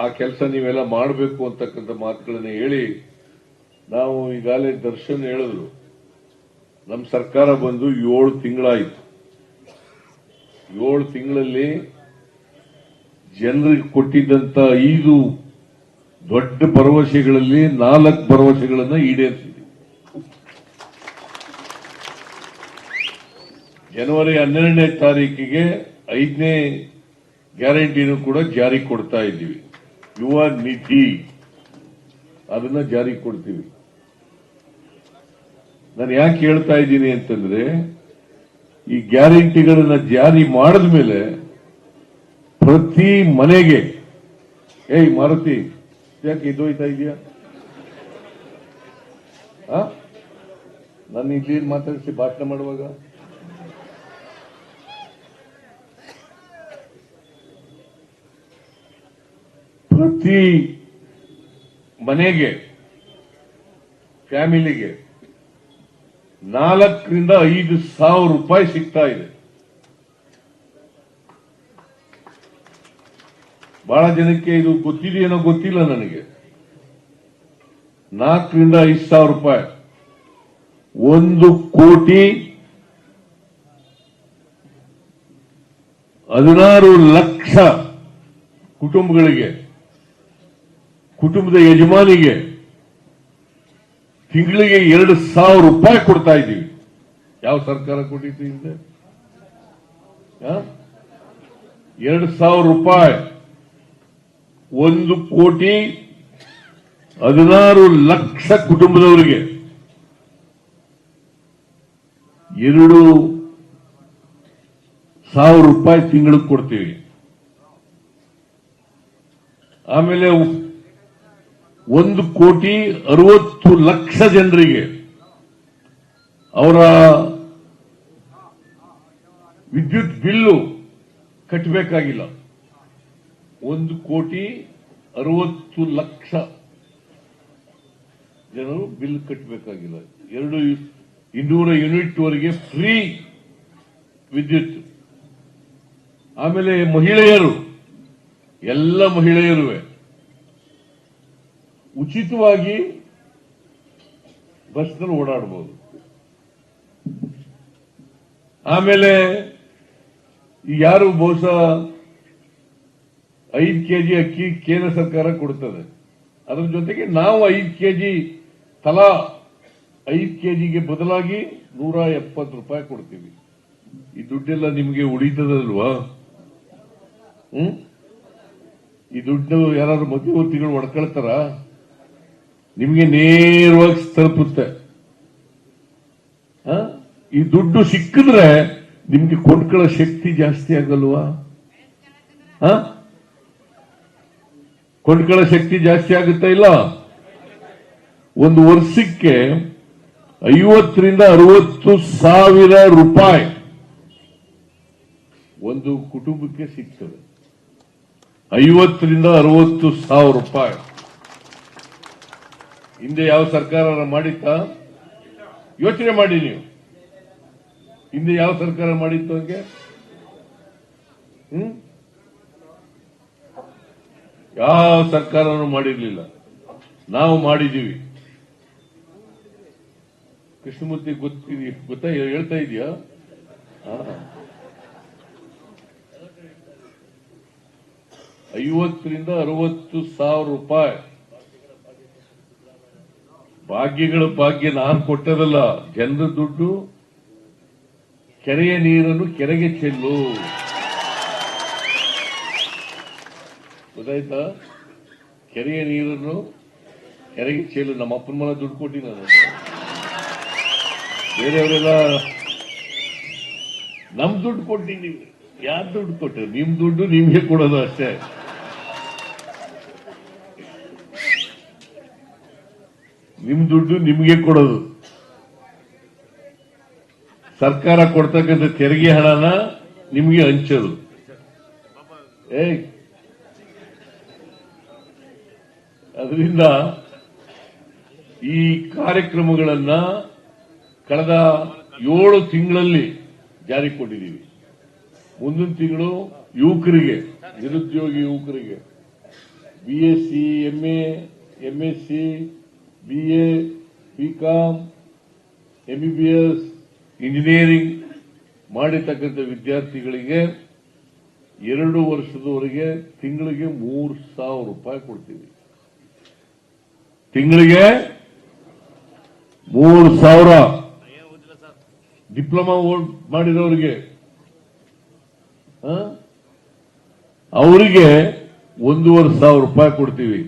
ಆ ಕೆಲಸ ನೀವೆಲ್ಲ ಮಾಡಬೇಕು ಅಂತಕ್ಕಂಥ ಮಾತುಗಳನ್ನ ಹೇಳಿ ನಾವು ಈಗಾಗಲೇ ದರ್ಶನ್ ಹೇಳಿದ್ರು. ನಮ್ಮ ಸರ್ಕಾರ ಬಂದು 7 ತಿಂಗಳಾಯಿತು. 7 ತಿಂಗಳಲ್ಲಿ ಜನರಿಗೆ ಕೊಟ್ಟಿದ್ದಂತ 5 ದೊಡ್ಡ ಭರವಸೆಗಳಲ್ಲಿ 4 ಭರವಸೆಗಳನ್ನ ಈಡೇರಿಸಿದೆ. ಜನವರಿ 12ನೇ ತಾರೀಕಿಗೆ 5ನೇ ಗ್ಯಾರಂಟಿನೂ ಕೂಡ ಜಾರಿ ಕೊಡ್ತಾ ಇದ್ದೀವಿ. ಯುವ ನಿಧಿ ಅದನ್ನ ಜಾರಿ ಕೊಡ್ತೀವಿ. ನಾನು ಯಾಕೆ ಹೇಳ್ತಾ ಇದ್ದೀನಿ ಅಂತಂದ್ರೆ, ಈ ಗ್ಯಾರಂಟಿಗಳನ್ನ ಜಾರಿ ಮಾಡಿದ ಮೇಲೆ ಪ್ರತಿ ಮನೆಗೆ, ಮಾರುತಿ ಯಾಕೆ ಎದ್ದೋಯ್ತಾ ಇದೆಯಾ? ನಾನು ಇಲ್ಲಿ ಮಾತಾಡಿಸಿ ಭಾಷಣ ಮಾಡುವಾಗ ಪ್ರತಿ ಮನೆಗೆ, ಫ್ಯಾಮಿಲಿಗೆ 4 ರಿಂದ 5 ಸಾವಿರ ರೂಪಾಯಿ ಸಿಗ್ತಾ ಇದೆ. ಬಹಳ ಜನಕ್ಕೆ ಇದು ಗೊತ್ತಿದೆಯೇನೋ ಗೊತ್ತಿಲ್ಲ ನನಗೆ. 4 ರಿಂದ 5 ಸಾವಿರ ರೂಪಾಯಿ, 1,16,00,000 ಕುಟುಂಬಗಳಿಗೆ, ಕುಟುಂಬದ ಯಜಮಾನಿಗೆ ತಿಂಗಳಿಗೆ 2,000 ರೂಪಾಯಿ ಕೊಡ್ತಾ ಇದ್ದೀವಿ. ಯಾವ ಸರ್ಕಾರ ಕೊಟ್ಟಿತ್ತು ಹಿಂದೆ? 2,000 ರೂಪಾಯಿ 1,16,00,000 ಕುಟುಂಬದವರಿಗೆ 2,000 ರೂಪಾಯಿ ತಿಂಗಳಿಗೆ ಕೊಡ್ತೀವಿ. ಆಮೇಲೆ 1,60,00,000 ಜನರಿಗೆ ಅವರ ವಿದ್ಯುತ್ ಬಿಲ್ಲು ಕಟ್ಟಬೇಕಾಗಿಲ್ಲ. 1,60,00,000 ಜನರು ಬಿಲ್ ಕಟ್ಟಬೇಕಾಗಿಲ್ಲ. 200 ಯೂನಿಟ್ ವರೆಗೆ ಫ್ರೀ ವಿದ್ಯುತ್. ಆಮೇಲೆ ಮಹಿಳೆಯರು, ಎಲ್ಲ ಮಹಿಳೆಯರುವೆ ಉಚಿತವಾಗಿ ಬಸ್ನಲ್ಲಿ ಓಡಾಡಬಹುದು. ಆಮೇಲೆ ಯಾರು ಬಹುಶಃ 5 ಕೆಜಿ ಅಕ್ಕಿ ಕೇಂದ್ರ ಸರ್ಕಾರ ಕೊಡುತ್ತದೆ. ಅದರ ಜೊತೆಗೆ ನಾವು 5 ಕೆಜಿ ತಲಾ 5 ಕೆಜಿಗೆ ಬದಲಾಗಿ 170 ರೂಪಾಯಿ ಕೊಡ್ತೀವಿ. ಈ ದುಡ್ಡೆಲ್ಲ ನಿಮಗೆ ಉಳಿತದಲ್ವಾ? ಈ ದುಡ್ಡು ಯಾರಾದ್ರೂ ಮಧ್ಯವರ್ತಿಗಳು ಹೊಡ್ಕೊಳ್ತಾರ? ನಿಮಗೆ ನೇರವಾಗಿ ತಲುಪುತ್ತೆ. ಈ ದುಡ್ಡು ಸಿಕ್ಕಿದ್ರೆ ನಿಮ್ಗೆ ಕೊಂಡ್ಕೊಳ್ಳೋ ಶಕ್ತಿ ಜಾಸ್ತಿ ಆಗಲ್ವಾ? ಕೊಂಡ್ಕೊಳ್ಳೋ ಶಕ್ತಿ ಜಾಸ್ತಿ ಆಗುತ್ತಾ ಇಲ್ಲ? ಒಂದು ವರ್ಷಕ್ಕೆ 50 ರಿಂದ 60 ಸಾವಿರ ರೂಪಾಯಿ ಒಂದು ಕುಟುಂಬಕ್ಕೆ ಸಿಗ್ತದೆ. 50 ರಿಂದ 60 ಸಾವಿರ ರೂಪಾಯಿ. ಹಿಂದೆ ಯಾವ ಸರ್ಕಾರ ಮಾಡಿತ್ತಾ? ಯೋಚನೆ ಮಾಡಿ ನೀವು. ಹಿಂದೆ ಯಾವ ಸರ್ಕಾರ ಮಾಡಿತ್ತು ಹಂಗೆ? ಯಾವ ಸರ್ಕಾರನೂ ಮಾಡಿರ್ಲಿಲ್ಲ. ನಾವು ಮಾಡಿದೀವಿ. ಕೃಷ್ಣಮೂರ್ತಿ ಗೊತ್ತಾ? ಹೇಳ್ತಾ ಇದೆಯಾ? 50 ರಿಂದ 60 ಸಾವಿರ ರೂಪಾಯಿ ಭಾಗ್ಯಗಳ ಭಾಗ್ಯ ನಾನು ಕೊಟ್ಟದಲ್ಲ. ಜನರ ದುಡ್ಡು. ಕೆರೆಯ ನೀರನ್ನು ಕೆರೆಗೆ ಚೆಲ್ಲು. ಗೊತ್ತಾಯ್ತಾ? ಕೆರೆಯ ನೀರನ್ನು ಕೆರೆಗೆ ಚೆಲ್ಲು. ನಮ್ಮ ಅಪ್ಪನ ಮನೆ ದುಡ್ಡು ಕೊಟ್ಟಿ ನಾನು. ಬೇರೆಯವರೆಲ್ಲ ನಮ್ ದುಡ್ಡು ಕೊಟ್ಟಿದ್ದೀವಿ. ಯಾರು ದುಡ್ಡು ಕೊಟ್ಟರು? ನಿಮ್ ದುಡ್ಡು ನಿಮ್ಗೆ ಕೊಡೋದು ಅಷ್ಟೇ. ನಿಮ್ ದುಡ್ಡು ನಿಮ್ಗೆ ಕೊಡೋದು. ಸರ್ಕಾರ ಕೊಡ್ತಕ್ಕಂಥ ತೆರಿಗೆ ಹಣನ ನಿಮ್ಗೆ ಹಂಚೋದು. ಅದರಿಂದ ಈ ಕಾರ್ಯಕ್ರಮಗಳನ್ನ ಕಳೆದ 7 ತಿಂಗಳಲ್ಲಿ ಜಾರಿ ಕೊಟ್ಟಿದ್ದೀವಿ. ಮುಂದಿನ ತಿಂಗಳು ಯುವಕರಿಗೆ, ನಿರುದ್ಯೋಗಿ ಯುವಕರಿಗೆ BSc, MA, MSc, BA, BCom, MBBS, engineering ಮಾಡಿರ್ತಕ್ಕಂಥ ವಿದ್ಯಾರ್ಥಿಗಳಿಗೆ 2 ವರ್ಷದವರೆಗೆ ತಿಂಗಳಿಗೆ 3,000 ರೂಪಾಯಿ ಕೊಡ್ತೀವಿ. ತಿಂಗಳಿಗೆ 3,000 ಡಿಪ್ಲೊಮಾ ಮಾಡಿದವರಿಗೆ, ಅವರಿಗೆ 1,500 ರೂಪಾಯಿ ಕೊಡ್ತೀವಿ.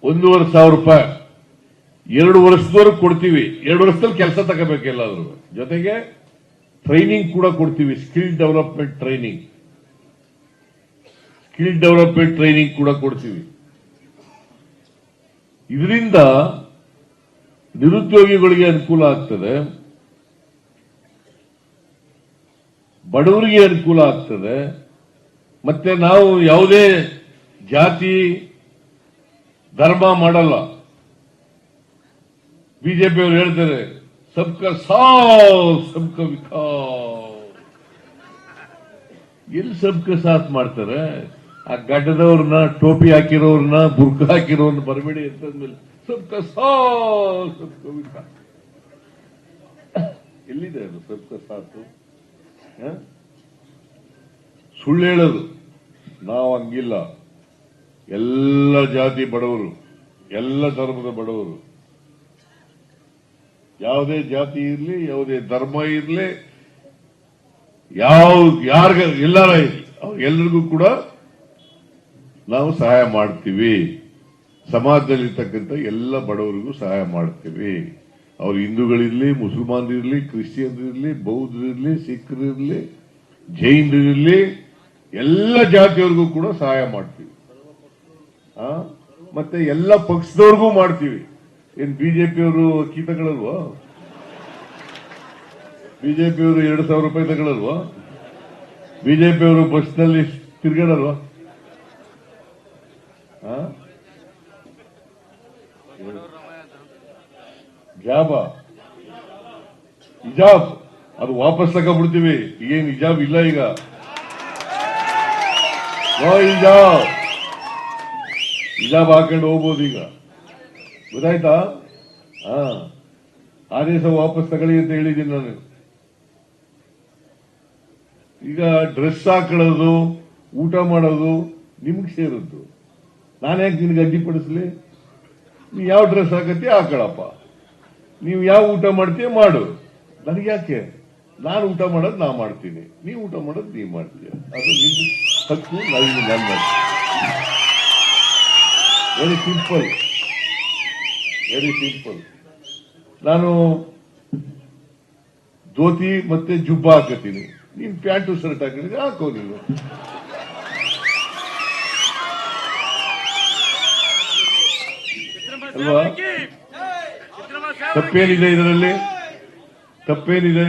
1,500 ರೂಪಾಯಿ 2 ವರ್ಷದವರೆಗೆ ಕೊಡ್ತೀವಿ. 2 ವರ್ಷದಲ್ಲಿ ಕೆಲಸ ತಗೋಬೇಕು ಎಲ್ಲಾದ್ರೂ. ಜೊತೆಗೆ ಟ್ರೈನಿಂಗ್ ಕೂಡ ಕೊಡ್ತೀವಿ. ಸ್ಕಿಲ್ ಡೆವಲಪ್ಮೆಂಟ್ ಟ್ರೈನಿಂಗ್ ಕೂಡ ಕೊಡ್ತೀವಿ. ಇದರಿಂದ ನಿರುದ್ಯೋಗಿಗಳಿಗೆ ಅನುಕೂಲ ಆಗ್ತದೆ, ಬಡವರಿಗೆ ಅನುಕೂಲ ಆಗ್ತದೆ. ಮತ್ತೆ ನಾವು ಯಾವುದೇ ಜಾತಿ ಧರ್ಮ ಮಾಡಲ್ಲ. ಬಿಜೆಪಿ ಅವರು ಹೇಳ್ತಾರೆ ಸಬ್ಕಾ ಸಾಥ್ ಸಬ್ಕಾ ವಿಕಾಸ್. ಎಲ್ಲಿ ಸಬ್ಕಾ ಸಾಥ್ ಮಾಡ್ತಾರೆ? ಆ ಗಡ್ಡದವ್ರನ್ನ, ಟೋಪಿ ಹಾಕಿರೋರ್ನ, ಬುರ್ಕ ಹಾಕಿರೋರ್ನ ಬರಬೇಡಿ ಅಂತಂದ್ಮೇಲೆ ಸಬ್ಕಾ ಸಾಥ್ ಸಬ್ಕಾ ವಿಕಾಸ್ ಎಲ್ಲಿದೆ ಅದು ಸಬ್ಕಾ ಸಾಥ್? ಸುಳ್ಳು ಹೇಳೋದು. ನಾವು ಹಂಗಿಲ್ಲ. ಎಲ್ಲ ಜಾತಿ ಬಡವರು, ಎಲ್ಲ ಧರ್ಮದ ಬಡವರು, ಯಾವುದೇ ಜಾತಿ ಇರಲಿ, ಯಾವುದೇ ಧರ್ಮ ಇರಲಿ, ಯಾರಿಗ ಎಲ್ಲಾರ ಇರಲಿ, ಅವ್ರಿಗೆಲ್ಲರಿಗೂ ಕೂಡ ನಾವು ಸಹಾಯ ಮಾಡ್ತೀವಿ. ಸಮಾಜದಲ್ಲಿರ್ತಕ್ಕಂಥ ಎಲ್ಲ ಬಡವರಿಗೂ ಸಹಾಯ ಮಾಡ್ತೀವಿ. ಅವ್ರು ಹಿಂದೂಗಳಿರ್ಲಿ, ಮುಸಲ್ಮಾನರಿರ್ಲಿ, ಕ್ರಿಶ್ಚಿಯನ್ರಿರ್ಲಿ, ಬೌದ್ಧರಿರ್ಲಿ, ಸಿಖ್ರಿರ್ಲಿ, ಜೈನರಿರ್ಲಿ, ಎಲ್ಲ ಜಾತಿಯವ್ರಿಗೂ ಕೂಡ ಸಹಾಯ ಮಾಡ್ತೀವಿ. ಮತ್ತೆ ಎಲ್ಲ ಪಕ್ಷದವ್ರಿಗೂ ಮಾಡ್ತೀವಿ. ಏನ್ ಬಿಜೆಪಿಯವರು ಅಕ್ಕಿ ತಗೊಳ್ಳಲ್ವಾ? ಬಿಜೆಪಿಯವರು 2,000 ರೂಪಾಯಿ ತಗೊಳ್ಳಲ್ವಾ? ಬಿಜೆಪಿಯವರು ಬಸ್ನಲ್ಲಿ ತಿರ್ಗಾಡಲ್ವಾ? ಹಿಜಾಬ್ ಅದು ವಾಪಸ್ ತಗೊಂಡ್ಬಿಡ್ತೀವಿ. ಏನ್ ಹಿಜಾಬ್ ಇಲ್ಲ ಈಗ. ಹಿಜಾಬ್ ಹಾಕೊಂಡು ಹೋಗ್ಬೋದು ಈಗ. ಗೊತ್ತಾಯ್ತಾ? ಆದೇಶ ವಾಪಸ್ ತಗೊಳ್ಳಿ ಅಂತ ಹೇಳಿದ್ದೀನಿ ನಾನು. ಈಗ ಡ್ರೆಸ್ ಹಾಕೊಳ್ಳೋದು, ಊಟ ಮಾಡೋದು ನಿಮ್ಗೆ ಸೇರಿದ್ದು. ನಾನ್ಯಾಕೆ ನಿನ್ಗೆ ಅಡ್ಡಿಪಡಿಸ್ಲಿ? ನೀವು ಯಾವ ಡ್ರೆಸ್ ಹಾಕತ್ತೀಯ ಹಾಕೊಳ್ಳಪ್ಪ, ನೀವು ಯಾವ ಊಟ ಮಾಡ್ತೀಯ ಮಾಡು. ನನಗೆ ಯಾಕೆ? ನಾನು ಊಟ ಮಾಡೋದು ನಾ ಮಾಡ್ತೀನಿ, ನೀವು ಊಟ ಮಾಡೋದು ನೀವು ಮಾಡ್ತೀಯ. ಅದು ನಿಮ್ಮ ಹಕ್ಕು, ನನಗೆ ನನ್ನ. Very simple, very simple. ನಾನು ಧೋತಿ ಮತ್ತೆ ಜುಬ್ಬ ಹಾಕತ್ತೀನಿ, ನೀನ್ ಪ್ಯಾಂಟು ಶರ್ಟ್ ಹಾಕಿದ್ರೆ ಹಾಕೋ ನೀನು. ಅಲ್ವಾ? ತಪ್ಪೇನಿದೆ ಇದರಲ್ಲಿ? ತಪ್ಪೇನಿದೆ?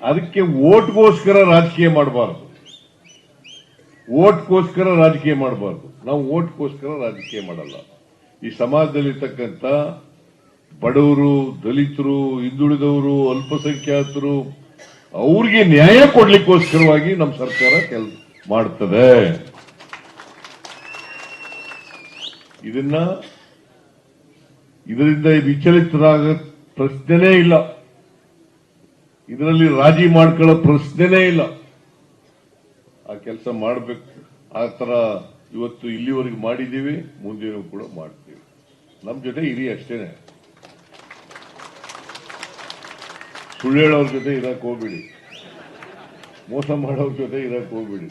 ಅದಕ್ಕೆ ಓಟ್ಗೋಸ್ಕರ ರಾಜಕೀಯ ಮಾಡಬಾರ್ದು. ಓಟ್ಗೋಸ್ಕರ ರಾಜಕೀಯ ಮಾಡಬಾರ್ದು. ನಾವು ಓಟ್ಗೋಸ್ಕರ ರಾಜಕೀಯ ಮಾಡಲ್ಲ. ಈ ಸಮಾಜದಲ್ಲಿರ್ತಕ್ಕಂಥ ಬಡವರು, ದಲಿತರು, ಹಿಂದುಳಿದವರು, ಅಲ್ಪಸಂಖ್ಯಾತರು, ಅವ್ರಿಗೆ ನ್ಯಾಯ ಕೊಡ್ಲಿಕ್ಕೋಸ್ಕರವಾಗಿ ನಮ್ಮ ಸರ್ಕಾರ ಕೆಲಸ ಮಾಡ್ತದೆ. ಇದರಿಂದ ವಿಚಲಿತರಾಗ ಪ್ರಶ್ನೆನೇ ಇಲ್ಲ. ಇದರಲ್ಲಿ ರಾಜಿ ಮಾಡ್ಕೊಳ್ಳೋ ಪ್ರಶ್ನೆನೇ ಇಲ್ಲ. ಆ ಕೆಲಸ ಮಾಡಬೇಕು. ಆ ತರ ಇವತ್ತು ಇಲ್ಲಿವರೆಗೆ ಮಾಡಿದ್ದೀವಿ, ಮುಂದೇನೂ ಕೂಡ ಮಾಡ್ತೀವಿ. ನಮ್ಮ ಜೊತೆ ಇರಿ ಅಷ್ಟೇನೆ. ಸುಳ್ಳು ಹೇಳೋರ ಜೊತೆ ಇರಕ್ ಹೋಗ್ಬಿಡಿ, ಮೋಸ ಮಾಡೋರ ಜೊತೆ ಇರಕ್ ಹೋಗ್ಬಿಡಿ.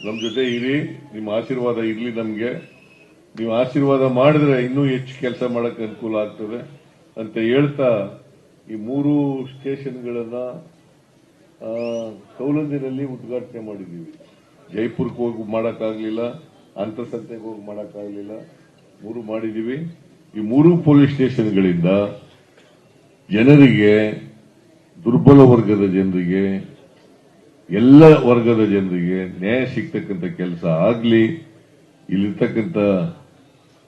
ನಮ್ಮ ಜೊತೆ ಇರಿ. ನಿಮ್ಮ ಆಶೀರ್ವಾದ ಇರ್ಲಿ ನಮ್ಗೆ. ನೀವು ಆಶೀರ್ವಾದ ಮಾಡಿದ್ರೆ ಇನ್ನೂ ಹೆಚ್ಚು ಕೆಲಸ ಮಾಡಕ್ಕೆ ಅನುಕೂಲ ಆಗ್ತದೆ ಅಂತ ಹೇಳ್ತಾ, ಈ 3 ಸ್ಟೇಷನ್ಗಳನ್ನ ಕೌಲಂದಿನಲ್ಲಿ ಉದ್ಘಾಟನೆ ಮಾಡಿದ್ದೀವಿ. ಜೈಪುರಕ್ಕೆ ಹೋಗಿ ಮಾಡಕ್ಕಾಗ್ಲಿಲ್ಲ, ಅಂತರ್ಸಂತೆಗೆ ಹೋಗಿ ಮಾಡಕ್ಕಾಗ್ಲಿಲ್ಲ. 3 ಮಾಡಿದ್ದೀವಿ. ಈ 3 ಪೊಲೀಸ್ ಸ್ಟೇಷನ್ಗಳಿಂದ ಜನರಿಗೆ, ದುರ್ಬಲ ವರ್ಗದ ಜನರಿಗೆ, ಎಲ್ಲ ವರ್ಗದ ಜನರಿಗೆ ನ್ಯಾಯ ಸಿಗ್ತಕ್ಕಂಥ ಕೆಲಸ ಆಗ್ಲಿ. ಇಲ್ಲಿರ್ತಕ್ಕಂಥ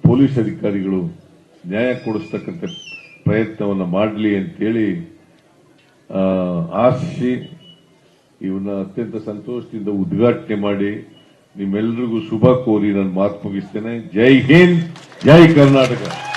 ಪೊಲೀಸ್ ಅಧಿಕಾರಿಗಳು ನ್ಯಾಯ ಕೊಡಿಸ್ತಕ್ಕಂಥ ಪ್ರಯತ್ನವನ್ನು ಮಾಡಲಿ ಅಂತೇಳಿ ಆಶಿಸಿ ಇವನ್ನ ಅತ್ಯಂತ ಸಂತೋಷದಿಂದ ಉದ್ಘಾಟನೆ ಮಾಡಿ ನಿಮ್ಮೆಲ್ಲರಿಗೂ ಶುಭ ಕೋರಿ ನಾನು ಮಾತು ಮುಗಿಸ್ತೇನೆ. ಜೈ ಹಿಂದ್, ಜೈ ಕರ್ನಾಟಕ.